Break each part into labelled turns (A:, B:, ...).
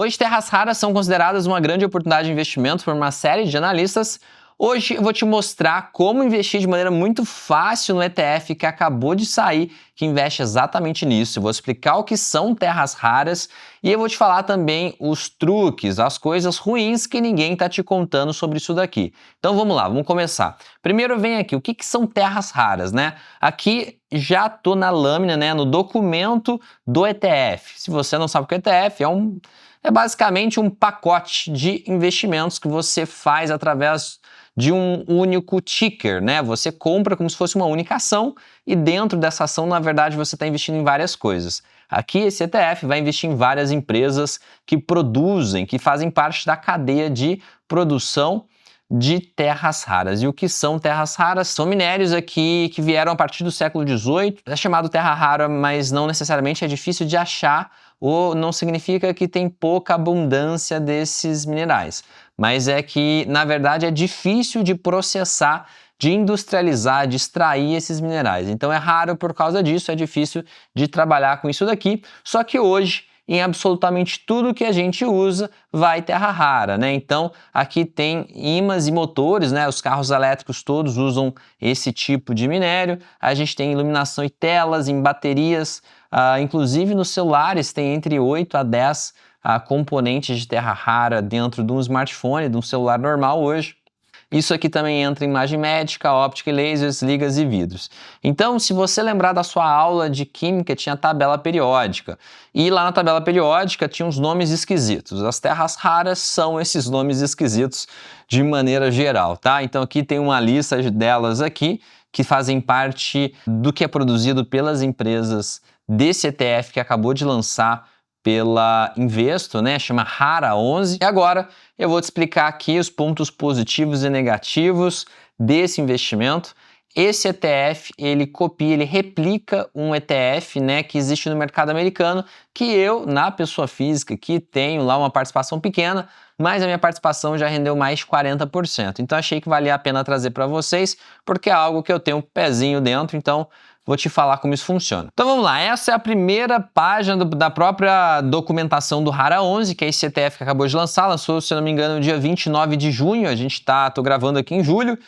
A: Hoje, terras raras são consideradas uma grande oportunidade de investimento por uma série de analistas. Hoje eu vou te mostrar como investir de maneira muito fácil no ETF que acabou de sair, que investe exatamente nisso. Eu vou explicar o que são terras raras e eu vou te falar também os truques, as coisas ruins que ninguém está te contando sobre isso daqui. Então vamos lá, vamos começar. Primeiro vem aqui, o que são terras raras, né? Aqui já estou na lâmina, né, no documento do ETF. Se você não sabe o que é ETF, é basicamente um pacote de investimentos que você faz através de um único ticker, né? Você compra como se fosse uma única ação e dentro dessa ação, na verdade, você está investindo em várias coisas. Aqui, esse ETF vai investir em várias empresas que produzem, que fazem parte da cadeia de produção de terras raras. E o que são terras raras? São minérios aqui que vieram a partir do século XVIII. É chamado terra rara, mas não necessariamente é difícil de achar ou não significa que tem pouca abundância desses minerais. Mas é que, na verdade, é difícil de processar, de industrializar, de extrair esses minerais. Então é raro por causa disso, é difícil de trabalhar com isso daqui. Só que hoje, em absolutamente tudo que a gente usa, vai terra rara, né? Então, aqui tem ímãs e motores, né? Os carros elétricos todos usam esse tipo de minério. A gente tem iluminação e telas, em baterias, inclusive nos celulares tem entre 8 a 10 componentes de terra rara dentro de um smartphone, de um celular normal hoje. Isso aqui também entra em imagem médica, óptica e lasers, ligas e vidros. Então, se você lembrar da sua aula de química, tinha a tabela periódica. E lá na tabela periódica tinha uns nomes esquisitos. As terras raras são esses nomes esquisitos de maneira geral, tá? Então aqui tem uma lista delas aqui, que fazem parte do que é produzido pelas empresas desse ETF que acabou de lançar pela Investo, né? Chama Rara 11. E agora eu vou te explicar aqui os pontos positivos e negativos desse investimento. Esse ETF, ele copia, ele replica um ETF, né, que existe no mercado americano, que eu, na pessoa física, que tenho lá uma participação pequena, mas a minha participação já rendeu mais de 40%. Então achei que valia a pena trazer para vocês, porque é algo que eu tenho um pezinho dentro, então vou te falar como isso funciona. Então vamos lá, essa é a primeira página da própria documentação do Rara 11, que é esse ETF que acabou de lançar, lançou, se eu não me engano, no dia 29 de junho, tô gravando aqui em julho.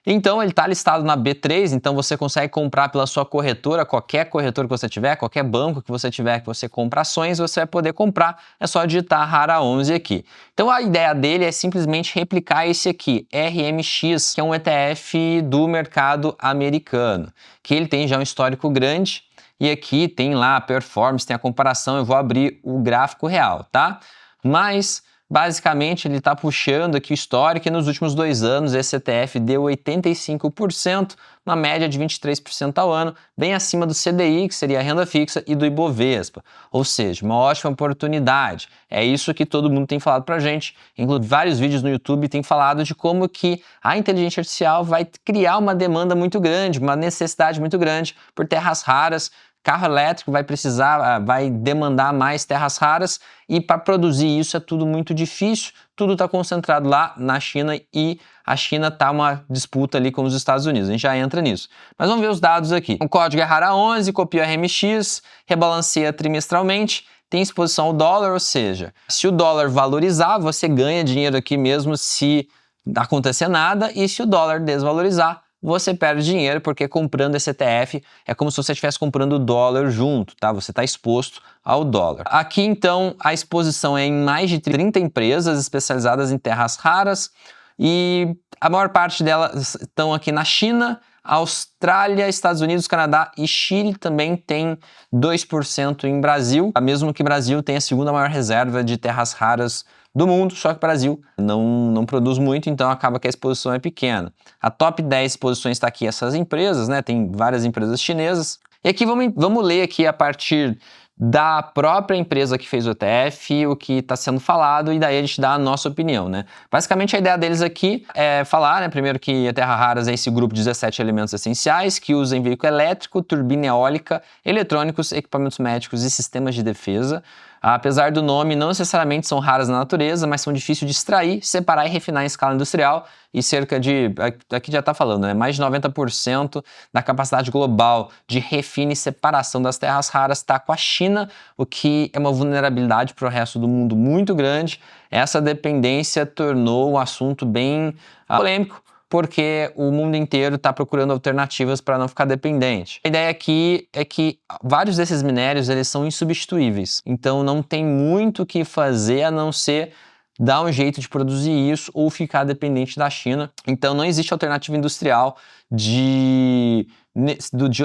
A: Então ele está listado na B3, então você consegue comprar pela sua corretora, qualquer corretora que você tiver, qualquer banco que você tiver que você compra ações, você vai poder comprar, é só digitar Rara 11 aqui. Então a ideia dele é simplesmente replicar esse aqui, RMX, que é um ETF do mercado americano, que ele tem já um histórico grande, e aqui tem lá a performance, tem a comparação, eu vou abrir o gráfico real, tá? Mas basicamente, ele está puxando aqui o histórico e nos últimos 2 anos esse ETF deu 85%, uma média de 23% ao ano, bem acima do CDI, que seria a renda fixa, e do Ibovespa. Ou seja, uma ótima oportunidade. É isso que todo mundo tem falado pra gente. Inclusive, vários vídeos no YouTube têm falado de como que a inteligência artificial vai criar uma demanda muito grande, uma necessidade muito grande por terras raras. Carro elétrico vai demandar mais terras raras e para produzir isso é tudo muito difícil, tudo está concentrado lá na China e a China está uma disputa ali com os Estados Unidos, a gente já entra nisso. Mas vamos ver os dados aqui. O código é Rara 11, copia o RMX, rebalanceia trimestralmente, tem exposição ao dólar, ou seja, se o dólar valorizar, você ganha dinheiro aqui mesmo se acontecer nada, e se o dólar desvalorizar, você perde dinheiro, porque comprando esse ETF é como se você estivesse comprando o dólar junto, tá? Você está exposto ao dólar. Aqui, então, a exposição é em mais de 30 empresas especializadas em terras raras e a maior parte delas estão aqui na China, Austrália, Estados Unidos, Canadá e Chile também tem 2% em Brasil, mesmo que o Brasil tenha a segunda maior reserva de terras raras do mundo, só que o Brasil não produz muito, então acaba que a exposição é pequena. A top 10 posições está aqui essas empresas, né? Tem várias empresas chinesas. E aqui vamos ler aqui a partir da própria empresa que fez o ETF, o que está sendo falado, e daí a gente dá a nossa opinião, né? Basicamente a ideia deles aqui é falar, né, primeiro que a terra raras é esse grupo de 17 elementos essenciais que usa em veículo elétrico, turbina eólica, eletrônicos, equipamentos médicos e sistemas de defesa. Apesar do nome, não necessariamente são raras na natureza, mas são difíceis de extrair, separar e refinar em escala industrial, e cerca de, aqui já está falando, né, mais de 90% da capacidade global de refino e separação das terras raras está com a China, o que é uma vulnerabilidade para o resto do mundo muito grande. Essa dependência tornou o assunto bem polêmico, porque o mundo inteiro está procurando alternativas para não ficar dependente. A ideia aqui é que vários desses minérios eles são insubstituíveis, então não tem muito o que fazer a não ser dar um jeito de produzir isso ou ficar dependente da China. Então não existe alternativa industrial do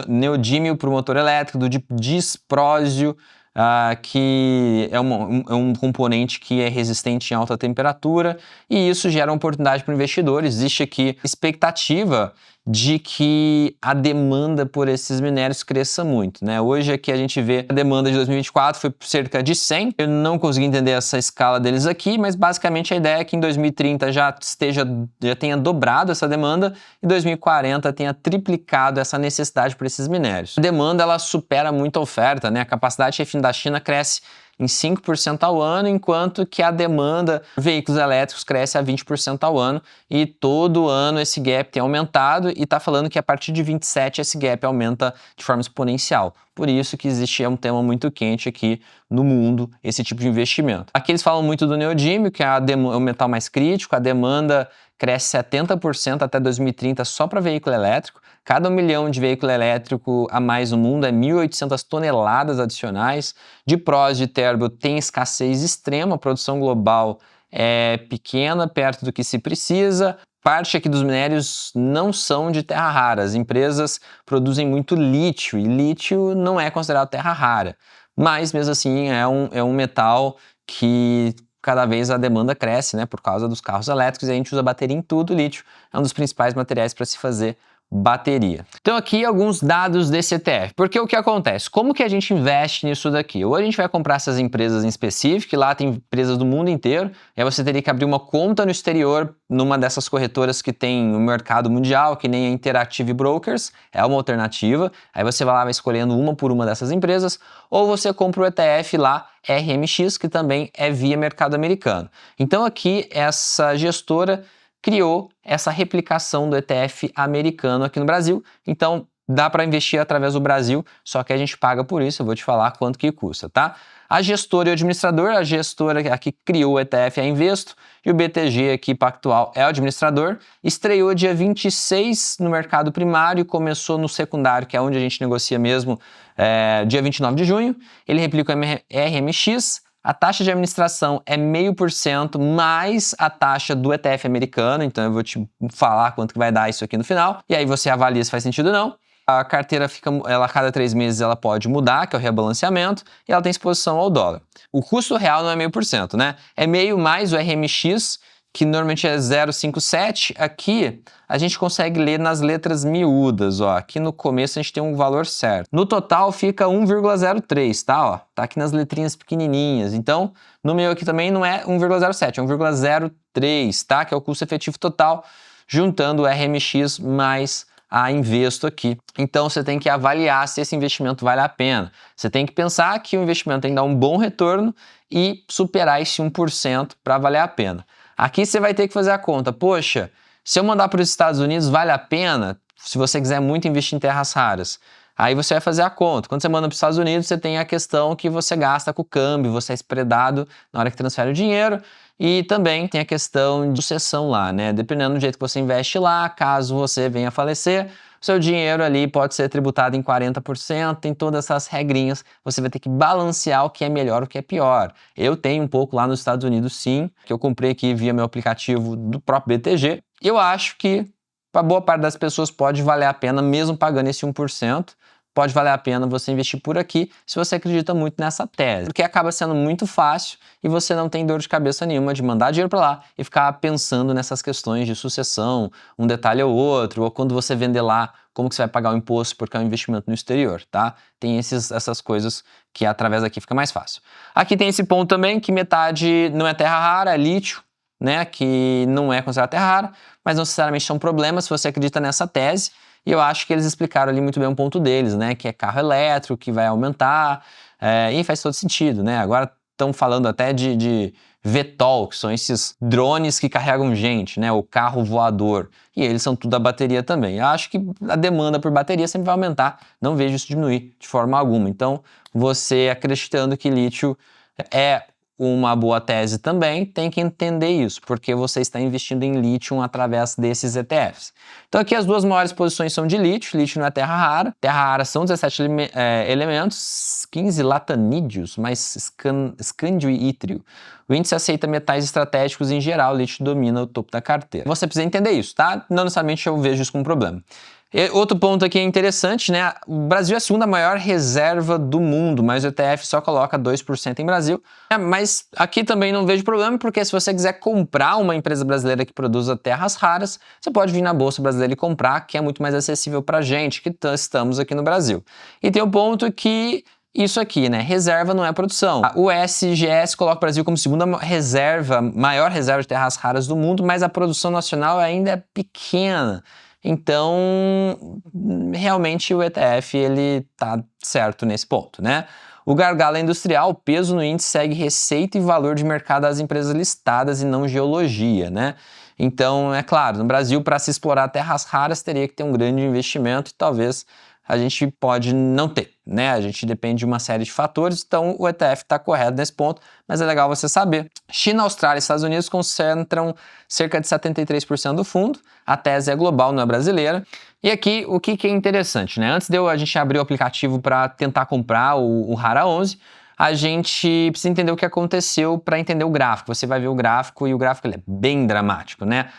A: neodímio para o motor elétrico, do disprósio, que é um componente que é resistente em alta temperatura, e isso gera uma oportunidade para o investidor. Existe aqui expectativa de que a demanda por esses minérios cresça muito, né? Hoje aqui a gente vê a demanda de 2024 foi por cerca de 100. Eu não consegui entender essa escala deles aqui, mas basicamente a ideia é que em 2030 já tenha dobrado essa demanda e 2040 tenha triplicado essa necessidade por esses minérios. A demanda ela supera muito a oferta, né? A capacidade de refino da China cresce em 5% ao ano, enquanto que a demanda de veículos elétricos cresce a 20% ao ano, e todo ano esse gap tem aumentado, e está falando que a partir de 27 esse gap aumenta de forma exponencial. Por isso que existe um tema muito quente aqui no mundo, esse tipo de investimento. Aqui eles falam muito do neodímio, que é o metal mais crítico. A demanda cresce 70% até 2030 só para veículo elétrico. Cada 1 milhão de veículo elétrico a mais no mundo é 1.800 toneladas adicionais. De prósio e terbo tem escassez extrema, a produção global é pequena, perto do que se precisa. Parte aqui dos minérios não são de terra rara. As empresas produzem muito lítio, e lítio não é considerado terra rara. Mas, mesmo assim, é um metal que cada vez a demanda cresce, né, por causa dos carros elétricos, e a gente usa bateria em tudo. O lítio é um dos principais materiais para se fazer bateria. Então aqui alguns dados desse ETF, porque o que acontece? Como que a gente investe nisso daqui? Ou a gente vai comprar essas empresas em específico, lá tem empresas do mundo inteiro, e aí você teria que abrir uma conta no exterior, numa dessas corretoras que tem no mercado mundial, que nem a Interactive Brokers, é uma alternativa, aí você vai lá vai escolhendo uma por uma dessas empresas, ou você compra o ETF lá, RMX, que também é via mercado americano. Então aqui essa gestora criou essa replicação do ETF americano aqui no Brasil, então dá para investir através do Brasil, só que a gente paga por isso, eu vou te falar quanto que custa, tá? A gestora e o administrador, a gestora aqui criou o ETF é a Investo, e o BTG aqui Pactual é o administrador. Estreou dia 26 no mercado primário e começou no secundário, que é onde a gente negocia mesmo, dia 29 de junho. Ele replica o RMX. A taxa de administração é 0,5% mais a taxa do ETF americano, então eu vou te falar quanto que vai dar isso aqui no final, e aí você avalia se faz sentido ou não. A carteira a cada 3 meses ela pode mudar, que é o rebalanceamento, e ela tem exposição ao dólar. O custo real não é 0,5%, né? É meio mais o RMX, que normalmente é 0,57, aqui a gente consegue ler nas letras miúdas, ó. Aqui no começo a gente tem um valor certo. No total fica 1,03, tá? Ó, tá aqui nas letrinhas pequenininhas. Então, no meu aqui também não é 1,07, é 1,03, tá? Que é o custo efetivo total, juntando o RMX mais a Investo aqui. Então, você tem que avaliar se esse investimento vale a pena. Você tem que pensar que o investimento tem que dar um bom retorno e superar esse 1% para valer a pena. Aqui você vai ter que fazer a conta. Poxa, se eu mandar para os Estados Unidos, vale a pena? Se você quiser muito investir em terras raras. Aí você vai fazer a conta. Quando você manda para os Estados Unidos, você tem a questão que você gasta com o câmbio, você é spreadado na hora que transfere o dinheiro. E também tem a questão de sucessão lá, né? Dependendo do jeito que você investe lá, caso você venha a falecer, seu dinheiro ali pode ser tributado em 40%, tem todas essas regrinhas, você vai ter que balancear o que é melhor, o que é pior. Eu tenho um pouco lá nos Estados Unidos sim, que eu comprei aqui via meu aplicativo do próprio BTG. Eu acho que para boa parte das pessoas pode valer a pena, mesmo pagando esse 1%, pode valer a pena você investir por aqui se você acredita muito nessa tese, porque acaba sendo muito fácil e você não tem dor de cabeça nenhuma de mandar dinheiro para lá e ficar pensando nessas questões de sucessão, um detalhe ou outro, ou quando você vender lá, como que você vai pagar o imposto porque é um investimento no exterior, tá? Tem essas coisas que através daqui fica mais fácil. Aqui tem esse ponto também que metade não é terra rara, é lítio, né? Que não é considerado terra rara, mas não necessariamente são problemas se você acredita nessa tese. E eu acho que eles explicaram ali muito bem um ponto deles, né? Que é carro elétrico, que vai aumentar, e faz todo sentido, né? Agora estão falando até de VTOL, que são esses drones que carregam gente, né? O carro voador. E eles são tudo a bateria também. Eu acho que a demanda por bateria sempre vai aumentar. Não vejo isso diminuir de forma alguma. Então, você acreditando que lítio é uma boa tese também, tem que entender isso, porque você está investindo em lítio através desses ETFs. Então aqui as duas maiores posições são de lítio. Lítio não é terra rara. Terra rara são 17 elementos, 15 latanídeos, mais escândio e ítrio. O índice aceita metais estratégicos em geral, o lítio domina o topo da carteira. Você precisa entender isso, tá? Não necessariamente eu vejo isso como problema. E outro ponto aqui é interessante, né? O Brasil é a segunda maior reserva do mundo, mas o ETF só coloca 2% em Brasil. Mas aqui também não vejo problema, porque se você quiser comprar uma empresa brasileira que produza terras raras, você pode vir na Bolsa Brasileira e comprar, que é muito mais acessível para a gente, que estamos aqui no Brasil. E tem um ponto que isso aqui, né? Reserva não é produção. O SGS coloca o Brasil como segunda reserva, maior reserva de terras raras do mundo, mas a produção nacional ainda é pequena. Então, realmente o ETF ele tá certo nesse ponto, né? O gargalo é industrial, o peso no índice segue receita e valor de mercado das empresas listadas e não geologia, né? Então, é claro, no Brasil, para se explorar terras raras, teria que ter um grande investimento e talvez a gente pode não ter, né? A gente depende de uma série de fatores, então o ETF está correto nesse ponto, mas é legal você saber. China, Austrália e Estados Unidos concentram cerca de 73% do fundo, a tese é global, não é brasileira. E aqui, o que é interessante, né? Antes de a gente abrir o aplicativo para tentar comprar o Rara 11, a gente precisa entender o que aconteceu para entender o gráfico. Você vai ver o gráfico e o gráfico ele é bem dramático, né?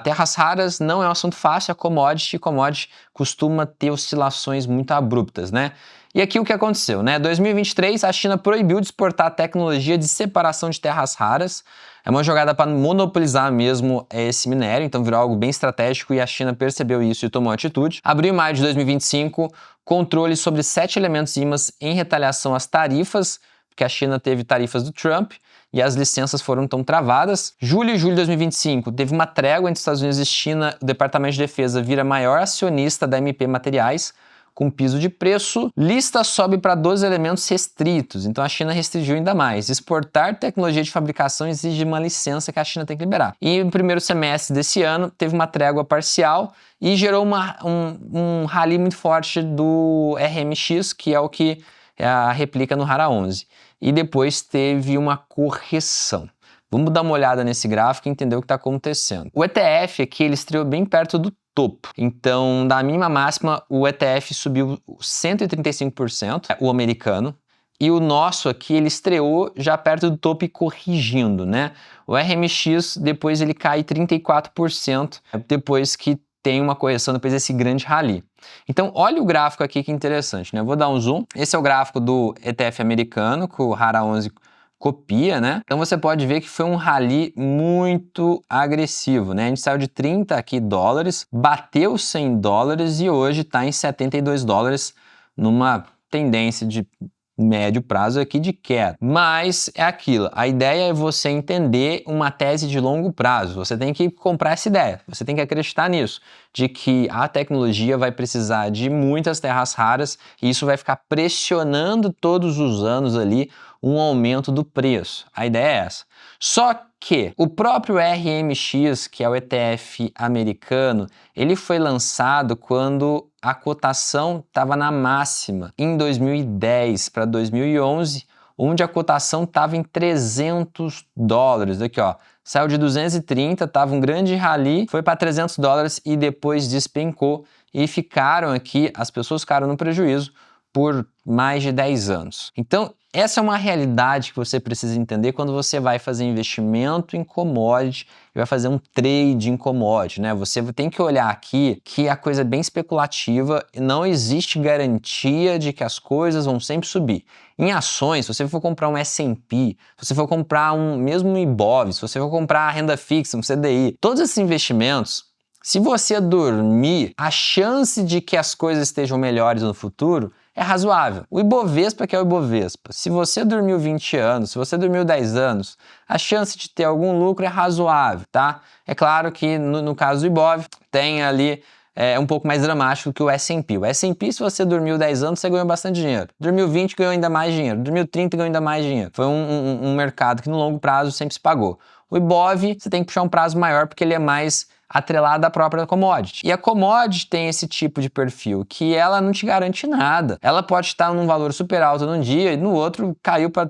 A: Terras raras não é um assunto fácil, é commodity, e commodity costuma ter oscilações muito abruptas, né? E aqui o que aconteceu, né? 2023, a China proibiu de exportar tecnologia de separação de terras raras. É uma jogada para monopolizar mesmo esse minério, então virou algo bem estratégico e a China percebeu isso e tomou atitude. Abril e maio de 2025, controle sobre 7 elementos ímãs em retaliação às tarifas, porque a China teve tarifas do Trump e as licenças foram tão travadas. Julho e julho de 2025, teve uma trégua entre Estados Unidos e China, o Departamento de Defesa vira maior acionista da MP Materiais, com piso de preço, lista sobe para 12 elementos restritos, então a China restringiu ainda mais. Exportar tecnologia de fabricação exige uma licença que a China tem que liberar. E no primeiro semestre desse ano, teve uma trégua parcial e gerou um rally muito forte do RMX, que é o que replica no Rara 11. E depois teve uma correção. Vamos dar uma olhada nesse gráfico e entender o que está acontecendo. O ETF aqui, ele estreou bem perto do topo. Então, da mínima máxima, o ETF subiu 135%, o americano, e o nosso aqui, ele estreou já perto do topo e corrigindo, né? O RMX, depois ele cai 34%, depois que tem uma correção, depois desse grande rally. Então, olha o gráfico aqui que interessante, né? Eu vou dar um zoom. Esse é o gráfico do ETF americano, que o Rara 11 copia, né? Então você pode ver que foi um rally muito agressivo, né? A gente saiu de 30 aqui dólares, bateu 100 dólares e hoje está em 72 dólares numa tendência de médio prazo aqui de queda. Mas é aquilo, a ideia é você entender uma tese de longo prazo. Você tem que comprar essa ideia, você tem que acreditar nisso, de que a tecnologia vai precisar de muitas terras raras e isso vai ficar pressionando todos os anos ali um aumento do preço. A ideia é essa. Só que o próprio RMX, que é o ETF americano, ele foi lançado quando a cotação estava na máxima em 2010 para 2011, onde a cotação estava em 300 dólares. Aqui, ó, saiu de 230, estava um grande rally, foi para 300 dólares e depois despencou e ficaram aqui, as pessoas ficaram no prejuízo por mais de 10 anos. Então, essa é uma realidade que você precisa entender quando você vai fazer investimento em commodity e vai fazer um trade em commodity, né? Você tem que olhar aqui que a coisa é bem especulativa e não existe garantia de que as coisas vão sempre subir. Em ações, se você for comprar um S&P, se você for comprar mesmo um Ibov, se você for comprar a renda fixa, um CDI, todos esses investimentos, se você dormir, a chance de que as coisas estejam melhores no futuro é razoável. O Ibovespa, que é o Ibovespa, se você dormiu 20 anos, se você dormiu 10 anos, a chance de ter algum lucro é razoável, tá? É claro que no caso do Ibov, tem ali um pouco mais dramático que o S&P. O S&P, se você dormiu 10 anos, você ganhou bastante dinheiro. Dormiu 20, ganhou ainda mais dinheiro. Dormiu 30, ganhou ainda mais dinheiro. Foi um mercado que no longo prazo sempre se pagou. O Ibov, você tem que puxar um prazo maior porque ele é mais atrelada à própria commodity. E a commodity tem esse tipo de perfil, que ela não te garante nada. Ela pode estar num valor super alto num dia e no outro caiu para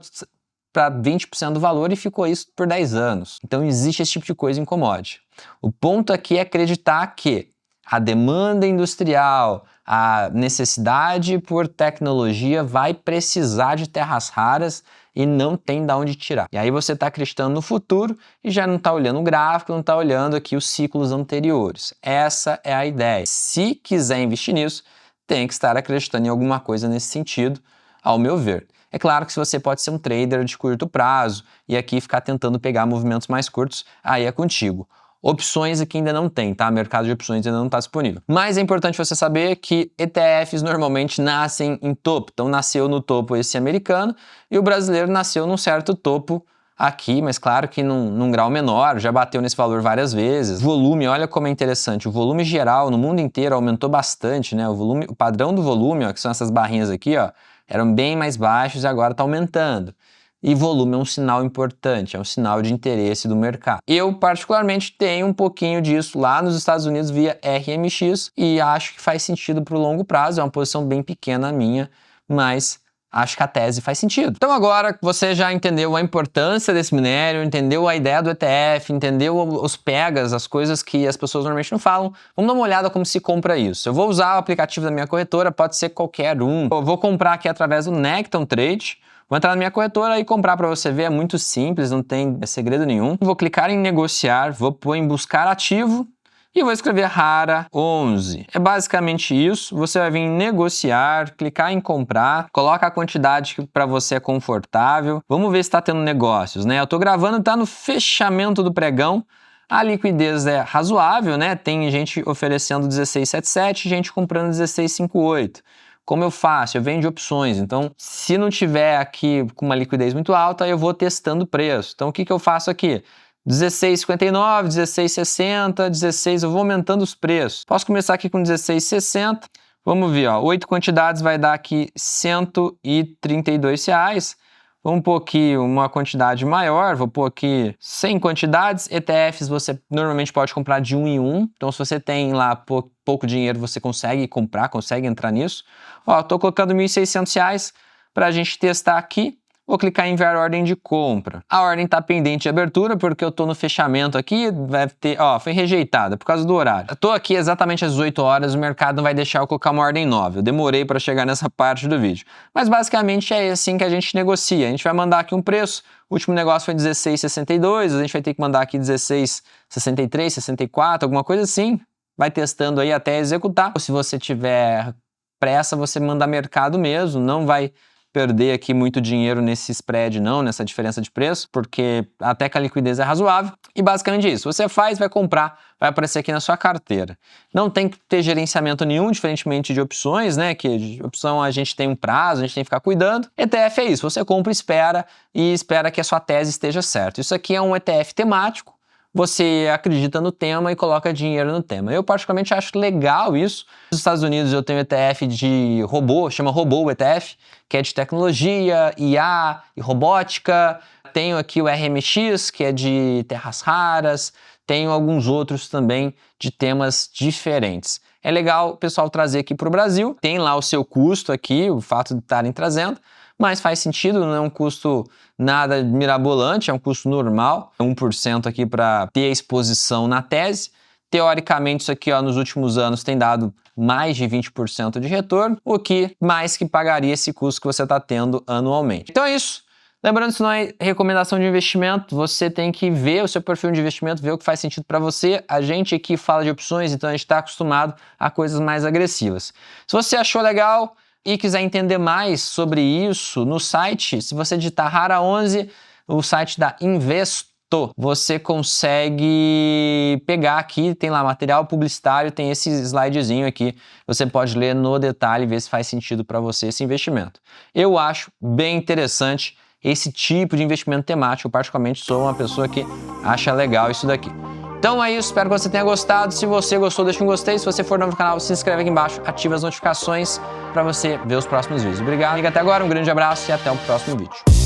A: 20% do valor e ficou isso por 10 anos. Então existe esse tipo de coisa em commodity. O ponto aqui é acreditar que a demanda industrial, a necessidade por tecnologia vai precisar de terras raras e não tem de onde tirar. E aí você está acreditando no futuro e já não está olhando o gráfico, não está olhando aqui os ciclos anteriores. Essa é a ideia. Se quiser investir nisso, tem que estar acreditando em alguma coisa nesse sentido, ao meu ver. É claro que se você pode ser um trader de curto prazo e aqui ficar tentando pegar movimentos mais curtos, aí é contigo. Opções aqui ainda não tem, tá? Mercado de opções ainda não está disponível. Mas é importante você saber que ETFs normalmente nascem em topo. Então nasceu no topo esse americano e o brasileiro nasceu num certo topo aqui, mas claro que num grau menor, já bateu nesse valor várias vezes. Volume, olha como é interessante, o volume geral no mundo inteiro aumentou bastante, né? O padrão do volume, ó, que são essas barrinhas aqui, ó, eram bem mais baixos e agora está aumentando. E volume é um sinal importante, é um sinal de interesse do mercado. Eu, particularmente, tenho um pouquinho disso lá nos Estados Unidos via RMX e acho que faz sentido para o longo prazo, é uma posição bem pequena minha, mas acho que a tese faz sentido. Então agora que você já entendeu a importância desse minério, entendeu a ideia do ETF, entendeu os pegas, as coisas que as pessoas normalmente não falam, vamos dar uma olhada como se compra isso. Eu vou usar o aplicativo da minha corretora, pode ser qualquer um. Eu vou comprar aqui através do Necton Trade. Vou entrar na minha corretora e comprar para você ver, é muito simples, não tem segredo nenhum. Vou clicar em negociar, vou pôr em buscar ativo e vou escrever rara 11. É basicamente isso, você vai vir em negociar, clicar em comprar, coloca a quantidade que para você é confortável. Vamos ver se está tendo negócios, né? Eu estou gravando, está no fechamento do pregão. A liquidez é razoável, né? Tem gente oferecendo 16,77, gente comprando 16,58. Como eu faço? Eu venho de opções, então se não tiver aqui com uma liquidez muito alta, eu vou testando o preço. Então o que eu faço aqui? 16,59, 16,60, 16, eu vou aumentando os preços. Posso começar aqui com 16,60, vamos ver, ó, 8 quantidades vai dar aqui R$ 132. Vamos pôr aqui uma quantidade maior, vou pôr aqui 100 quantidades. ETFs você normalmente pode comprar de um em um, então se você tem lá pouco dinheiro, você consegue comprar, consegue entrar nisso. Ó, estou colocando R$ 1.600 para a gente testar aqui. Vou clicar em enviar ordem de compra. A ordem está pendente de abertura porque eu estou no fechamento aqui, vai ter, ó, foi rejeitada por causa do horário. Eu estou aqui exatamente às 18 horas, o mercado não vai deixar eu colocar uma ordem nova. Eu demorei para chegar nessa parte do vídeo. Mas basicamente é assim que a gente negocia. A gente vai mandar aqui um preço, o último negócio foi 16,62, a gente vai ter que mandar aqui 16,63, 64, alguma coisa assim. Vai testando aí até executar. Se você tiver pressa, você manda mercado mesmo, não vai perder aqui muito dinheiro nesse spread não, nessa diferença de preço, porque até que a liquidez é razoável. E basicamente isso, você faz, vai comprar, vai aparecer aqui na sua carteira. Não tem que ter gerenciamento nenhum, diferentemente de opções, né, que de opção a gente tem um prazo, a gente tem que ficar cuidando. ETF é isso, você compra e espera que a sua tese esteja certa. Isso aqui é um ETF temático, você acredita no tema e coloca dinheiro no tema. Eu particularmente acho legal isso. Nos Estados Unidos eu tenho ETF de robô, chama Robô ETF, que é de tecnologia, IA e robótica. Tenho aqui o RMX, que é de terras raras. Tenho alguns outros também de temas diferentes. É legal o pessoal trazer aqui para o Brasil. Tem lá o seu custo aqui, o fato de estarem trazendo. Mas faz sentido, não é um custo nada mirabolante, é um custo normal, 1% aqui para ter exposição na tese. Teoricamente, isso aqui ó, nos últimos anos tem dado mais de 20% de retorno, o que mais que pagaria esse custo que você está tendo anualmente. Então é isso. Lembrando, isso não é recomendação de investimento, você tem que ver o seu perfil de investimento, ver o que faz sentido para você. A gente aqui fala de opções, então a gente está acostumado a coisas mais agressivas. Se você achou legal e quiser entender mais sobre isso, no site, se você digitar Rara 11, o site da Investo, você consegue pegar aqui, tem lá material publicitário, tem esse slidezinho aqui, você pode ler no detalhe e ver se faz sentido para você esse investimento. Eu acho bem interessante esse tipo de investimento temático, eu particularmente sou uma pessoa que acha legal isso daqui. Então é isso, espero que você tenha gostado. Se você gostou, deixa um gostei. Se você for novo no canal, se inscreve aqui embaixo, ativa as notificações para você ver os próximos vídeos. Obrigado, e até agora, um grande abraço e até o próximo vídeo.